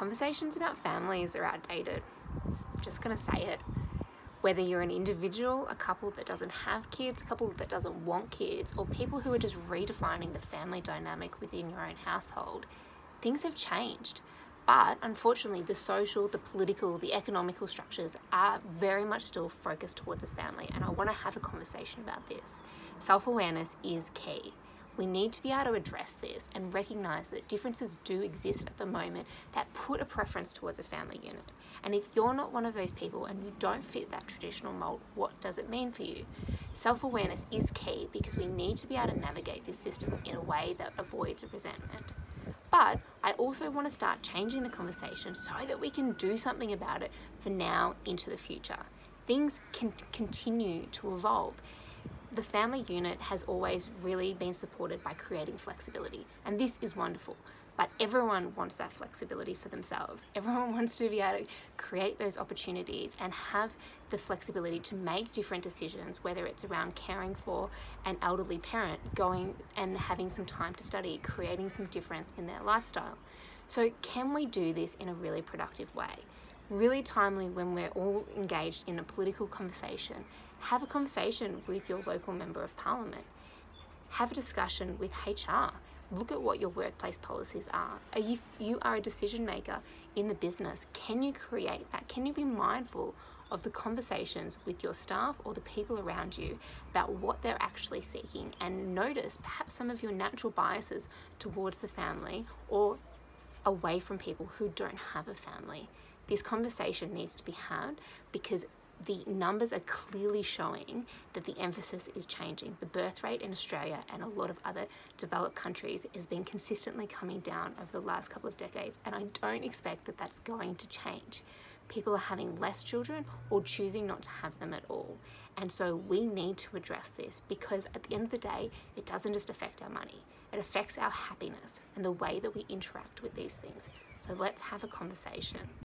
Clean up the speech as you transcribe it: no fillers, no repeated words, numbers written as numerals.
Conversations about families are outdated. I'm just gonna say it. Whether you're an individual, a couple that doesn't have kids, a couple that doesn't want kids, or people who are just redefining the family dynamic within your own household, things have changed. But unfortunately, the social, the political, the economical structures are very much still focused towards a family, and I want to have a conversation about this. Self-awareness is key. We need to be able to address this and recognize that differences do exist at the moment that put a preference towards a family unit. And if you're not one of those people and you don't fit that traditional mold, what does it mean for you? Self-awareness is key because we need to be able to navigate this system in a way that avoids resentment. But I also want to start changing the conversation so that we can do something about it for now into the future. Things can continue to evolve. The family unit has always really been supported by creating flexibility, and this is wonderful, but everyone wants that flexibility for themselves. Everyone wants to be able to create those opportunities and have the flexibility to make different decisions, whether it's around caring for an elderly parent, going and having some time to study, creating some difference in their lifestyle. So can we do this in a really productive way? Really timely when we're all engaged in a political conversation. Have a conversation with your local member of parliament. Have a discussion with HR. Look at what your workplace policies are. You are a decision maker in the business. Can you create that? Can you be mindful of the conversations with your staff or the people around you about what they're actually seeking, and notice perhaps some of your natural biases towards the family or away from people who don't have a family. This conversation needs to be had because the numbers are clearly showing that the emphasis is changing. The birth rate in Australia and a lot of other developed countries has been consistently coming down over the last couple of decades, and I don't expect that that's going to change. People are having less children or choosing not to have them at all. And so we need to address this because at the end of the day, it doesn't just affect our money. It affects our happiness and the way that we interact with these things. So let's have a conversation.